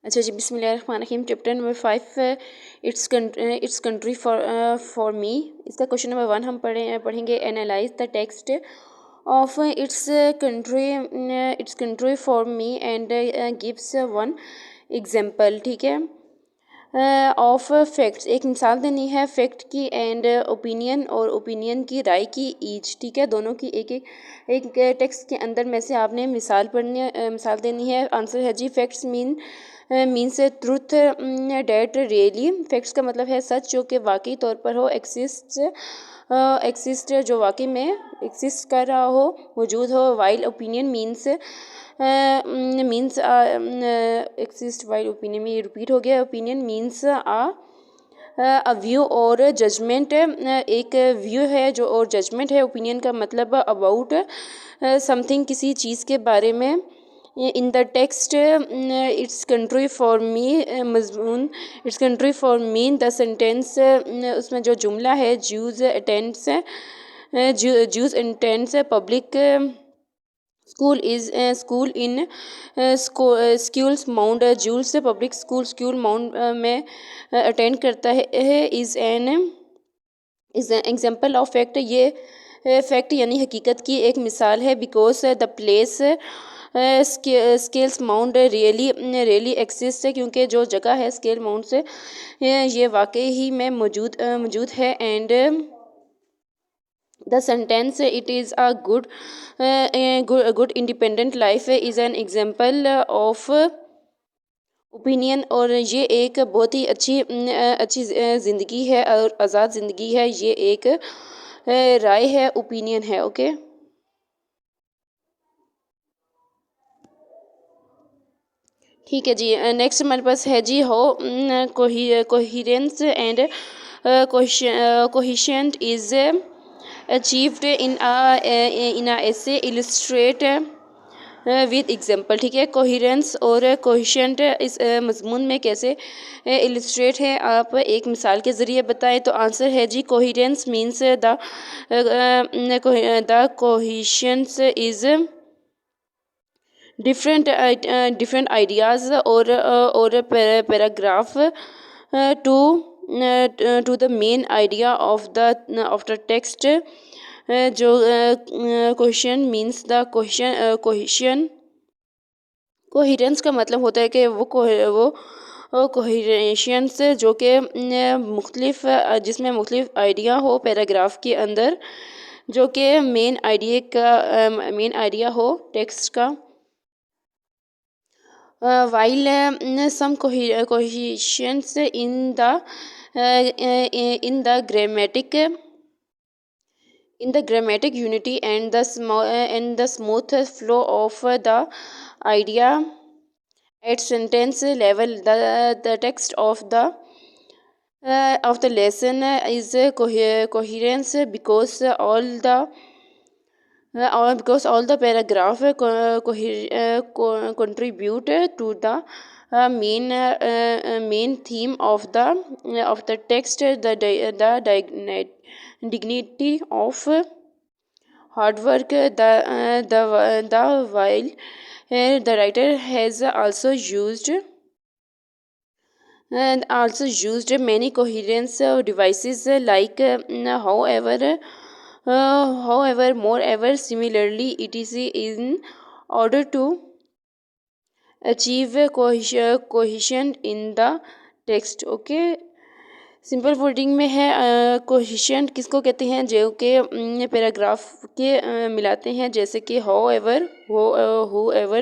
अच्छा जी, बिस्मिल्लाहिर्रहमानिर्रहीम। Chapter number 5, it's country for मी। इसका क्वेश्चन नंबर 1 हम पढ़ेंगे। Analyse the text of its country for me and gives one example. ठीक है। ऑफ फैक्ट्स, एक मिसाल देनी है फैक्ट की, एंड ओपिनियन और ओपिनियन की, राय की, ईच। ठीक है, दोनों की एक टेक्स्ट के अंदर में से आपने मिसाल देनी है। आंसर है जी facts means truth that really. Facts का मतलब है सच जो कि वाकई तौर पर हो, एक्सिस्ट जो वाकई में एक्सिस्ट कर रहा हो, मौजूद हो। While opinion means exist while opinion में ये रिपीट हो गया। ओपिनियन मीन्स अ व्यू और जजमेंट, एक व्यू है जो और जजमेंट है। ओपिनियन का मतलब अबाउट समथिंग, किसी चीज़ के बारे में। In the text it's country for me मजमून, it's country for me the sentence, उसमें जो जुमला है जूज attends public school in schools Mount Jules, public school Mount में अटेंड करता है। Is an example of fact, ये फैक्ट यानी हकीकत की एक मिसाल है। Because the place Scales Mount really exist है, क्योंकि जो जगह है स्केल माउंट से ये वाकई ही में मौजूद है। And the sentence it is a good independent life is an example of opinion, और ये एक बहुत ही अच्छी ज़िंदगी है और आज़ाद ज़िंदगी है। ये एक राय है, ओपिनियन है। ओके, ठीक है जी। नेक्स्ट हमारे पास है जी हो coherence and कोहिशेंट is achieved in अ ऐसे इलस्ट्रेट विद एग्जाम्पल। ठीक है, कोहिरेंस और कोहिशेंट इस मजमून में कैसे इलस्ट्रेट है, आप एक मिसाल के ज़रिए बताएं। तो आंसर है जी coherence means the coherence is different ideas or paragraph to the main idea of the text, जो question means the question coherence का मतलब होता है कि वो कोहिरेंस जो कि मुख्तलिफ जिसमें मुख्तलिफ आइडिया हो पैराग्राफ के अंदर, जो कि मेन आइडिया हो टेक्स्ट का। while some cohesions in the grammatic unity and the smooth flow of the idea at sentence level, the text of the lesson is coherence, because all the paragraph contribute to the main theme of the text, the dignity of hard work, the while the writer has also used many coherence devices, like however, moreover, similarly, it is in order to achieve cohesion in the text. Okay, simple wording में है। Cohesion किसको कहते हैं, जो कि paragraph के मिलाते हैं, जैसे कि होएवर,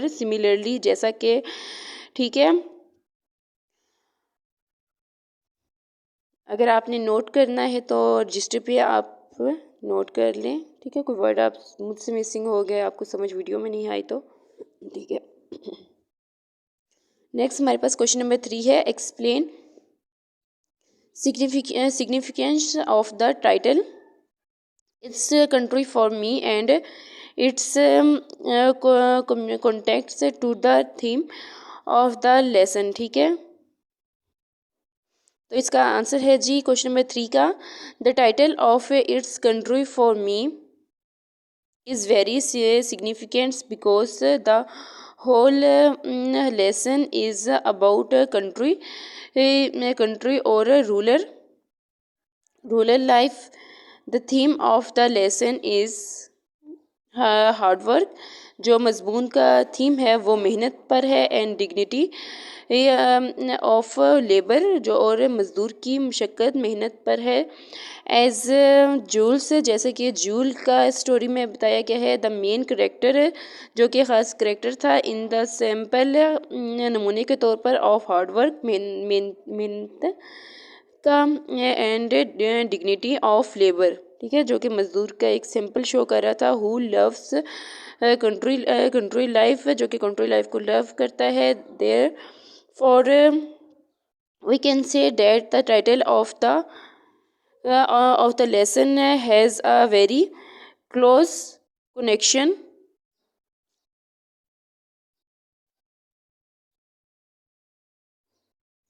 सिमिलरली, जैसा कि। ठीक है, अगर आपने नोट करना है तो रजिस्टर पे आप नोट कर लें। ठीक है, कोई वर्ड आप मुझसे मिसिंग हो गया, आपको समझ वीडियो में नहीं आई तो ठीक है। नेक्स्ट हमारे पास क्वेश्चन नंबर 3 है। Explain significance of the title its country for me and its contexts to the theme of the lesson. ठीक है, तो इसका आंसर है जी क्वेश्चन नंबर 3 का, the title of its country for me is very significant because the whole lesson is about a country or a rural life. The theme of the lesson is hard work. जो मजमून का theme है वो मेहनत पर है. And dignity of labour, जो और मज़दूर की मशक्क़त मेहनत पर है. एज जूल्स, जैसे कि जूल का स्टोरी में बताया गया है, द मेन करेक्टर, जो कि ख़ास करेक्टर था, इन द सैम्पल, नमूने के तौर पर, ऑफ हार्ड वर्क, मेहनत का, एंड डिग्निटी ऑफ लेबर, ठीक है, जो कि मज़दूर का एक सिंपल शो कर रहा था. हु लव्स कंट्री लाइफ, जो कि कंट्री लाइफ को लव करता है. Therefore we can say that the title of the lesson has a very close connection.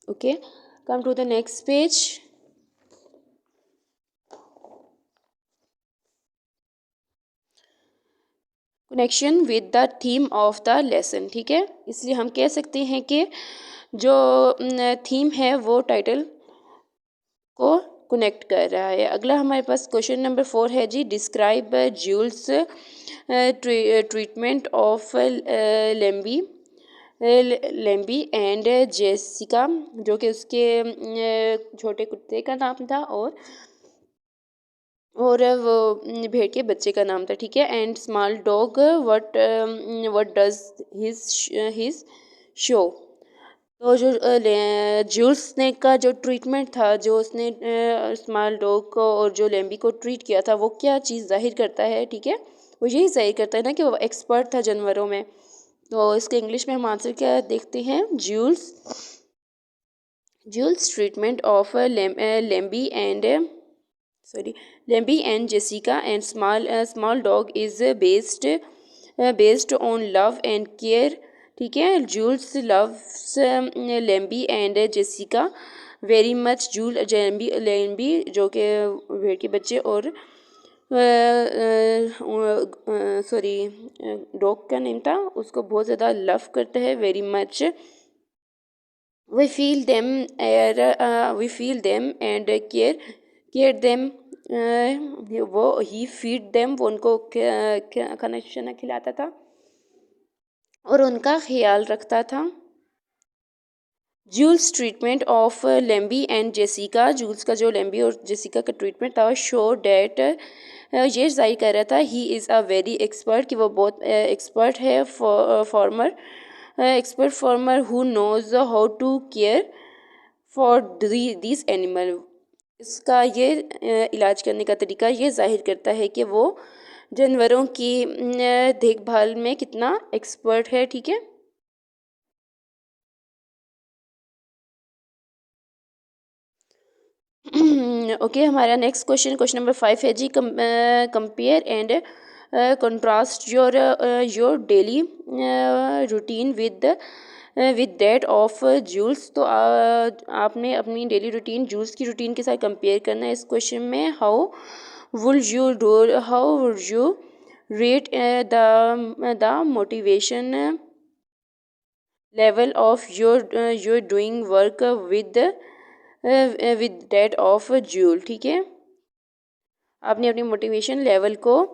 Okay, come to the next page. Connection with the theme of the lesson, ठीक है. इसलिए हम कह सकते हैं कि जो थीम है वो टाइटल को कनेक्ट कर रहा है. अगला हमारे पास क्वेश्चन नंबर 4 है जी. Describe Jules treatment of Lambie and Jessica, जो कि उसके छोटे कुत्ते का नाम था और वो भेड़ के बच्चे का नाम था, ठीक है. And small dog, what does his show. तो जो जूल्स ने का जो ट्रीटमेंट था, जो उसने स्मॉल डॉग को और जो लेम्बी को ट्रीट किया था, वो क्या चीज़ जाहिर करता है, ठीक है. वो यही जाहिर करता है ना कि वो एक्सपर्ट था जानवरों में. तो इसके इंग्लिश में हम आंसर क्या देखते हैं. Jules treatment of Lambie and Jessica and small dog is based on love and care, ठीक है. Jules loves Lambie and Jessica very much. Lambie जो कि भेड़ के बच्चे और डॉग का नेम था, उसको बहुत ज़्यादा लव करते हैं, very much. we feel them and care them. वो ही फीड देम, वो उनको खाना शाना खिलाता था और उनका ख्याल रखता था. Jules treatment of Lambie and Jessica, Jules का जो लेम्बी और जेसिका का ट्रीटमेंट था, शो डैट, ये जाहिर कर रहा था, he is a very expert, कि वो बहुत एक्सपर्ट है. Expert farmer who knows how to care for this animal. इसका ये इलाज करने का तरीका ये जाहिर करता है कि वो जानवरों की देखभाल में कितना एक्सपर्ट है, ठीक है. ओके, हमारा नेक्स्ट क्वेश्चन नंबर 5 है जी. Compare and contrast your daily routine with that of Jules. तो आपने अपनी डेली रूटीन जूल्स की रूटीन के साथ कंपेयर करना है इस क्वेश्चन में. How would you rate the motivation level of your doing work with that of Jule, ठीक है. आपने अपनी मोटिवेशन लेवल को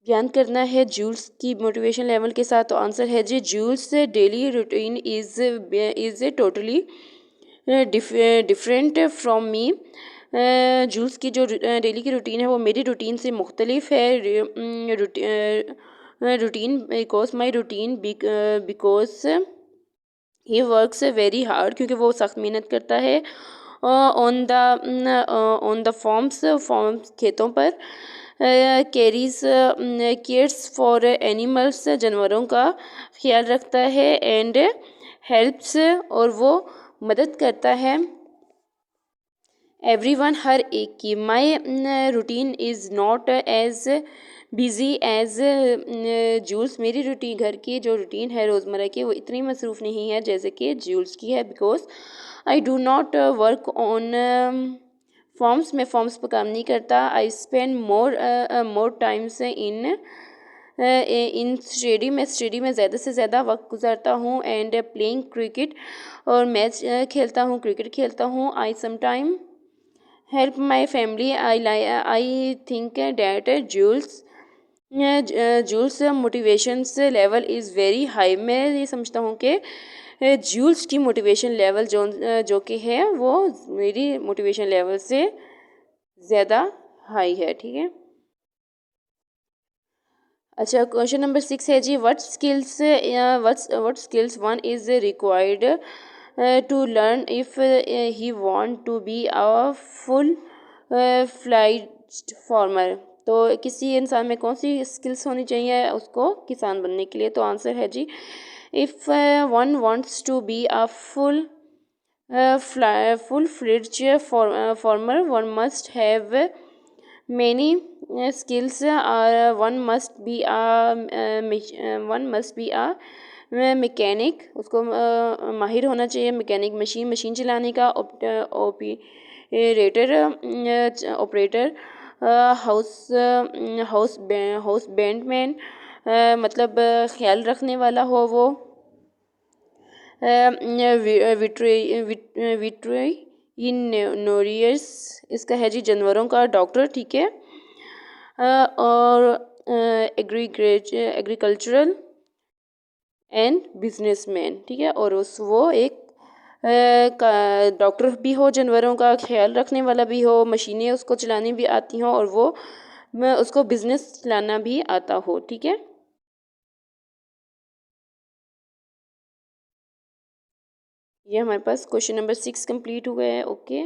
बयान करना है जूल्स की मोटिवेशन लेवल के साथ. तो आंसर है जी, Jules daily routine is totally different from me. Jules की जो डेली की रूटीन है वो मेरी रूटीन से मुख्तलिफ है. Routine because my routine because he works very hard, क्योंकि वो सख्त मेहनत करता है. ऑन द फॉर्म्स खेतों पर. केयर्स फॉर एनिमल्स, जानवरों का ख्याल रखता है. एंड हेल्प्स, और वो मदद करता है. एवरीवन, हर एक की. My routine is not as busy as Jules, मेरी रूटीन घर की जो रूटीन है रोज़मर्रा की वो इतनी मसरूफ़ नहीं है जैसे कि जूल्स की है. Because I do not work on forms, में फॉर्म्स पर काम नहीं करता. I spend more times in in study में ज़्यादा से ज़्यादा वक्त गुजारता हूँ। एंड प्लेइंग क्रिकेट, और मैच खेलता हूँ, क्रिकेट खेलता हूँ। I sometime help my family. I think that Jules motivations level is very high. मैं ये समझता हूँ कि जूल्स की मोटिवेशन लेवल जो कि है वो मेरी मोटिवेशन लेवल से ज़्यादा हाई है। ठीक है। अच्छा, क्वेश्चन नंबर 6 है जी, what skills one is required to learn if he want to be a full fledged farmer. तो किसी इंसान में कौन सी स्किल्स होनी चाहिए उसको किसान बनने के लिए? तो आंसर है जी, if one wants to be a full-fledged farmer, one must have many skills. One must be a mechanic, उसको माहिर होना चाहिए मैकेनिक, मशीन चलाने का, ऑपरेटर, हाउस बैंडमैन, मतलब ख्याल रखने वाला हो वो, विट्रेनोरियस, इसका है जी जानवरों का डॉक्टर। ठीक है। और एग्रीकल्चरल एंड बिजनेसमैन। ठीक है। और वो एक डॉक्टर भी हो, जानवरों का ख्याल रखने वाला भी हो, मशीनें उसको चलानी भी आती हों, और वो उसको बिजनेस चलाना भी आता हो। ठीक है। ये हमारे पास क्वेश्चन नंबर 6 कंप्लीट हुआ है। Okay,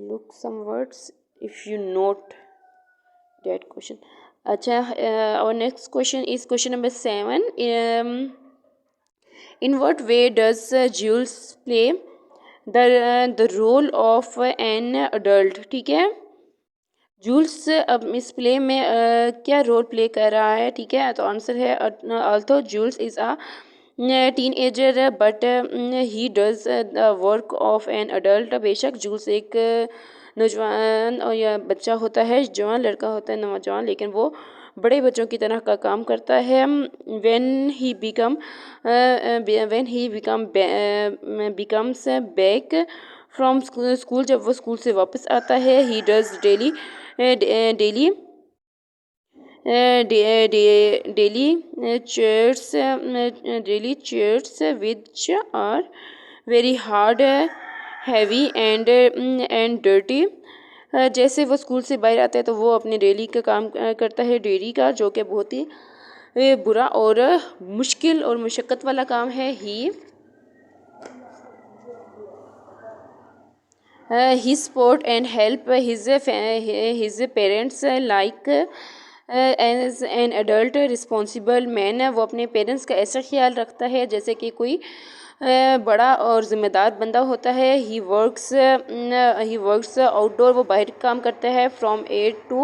look some words if you note that question. अच्छा, our next question is question number 7. In what way does Jules play the role of an adult? ठीक है। जूल्स अब इस प्ले में क्या role play कर रहा है? ठीक है। तो आंसर है, although Jules is a teenager but he does the work of an adult. बेशक जूल्स एक नौजवान और या बच्चा होता है, जवान लड़का होता है, नौजवान, लेकिन वो बड़े बच्चों की तरह का काम करता है। When he becomes back from school, जब वो स्कूल से वापस आता है, he does daily chores which are very hard, heavy and dirty. जैसे वो स्कूल से बाहर आता है तो वो अपने डेली का काम करता है, डेली का, जो कि बहुत ही बुरा और मुश्किल और मुशक्क़त वाला काम है। He support and help his parents like as an adult responsible man. वो अपने पेरेंट्स का ऐसा ख्याल रखता है जैसे कि कोई बड़ा और ज़िम्मेदार बंदा होता है। ही वर्क्स आउटडोर, वो बाहर काम करता है। फ्रॉम 8 to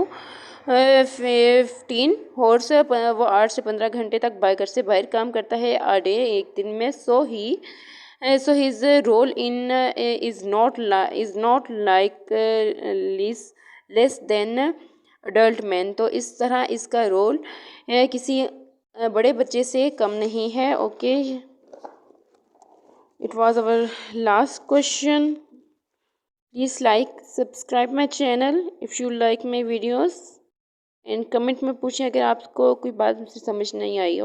15 हॉर्स, वो 8 से 15 घंटे तक घर से बाहर काम करता है आ डे, एक दिन में। सो his role in is not like less than adult man। तो इस तरह इसका रोल किसी बड़े बच्चे से कम नहीं है। Okay, it was our last question. Please like, subscribe my channel if you like my videos, and comment में पूछें अगर आपको कोई बात मुझसे समझ नहीं आई।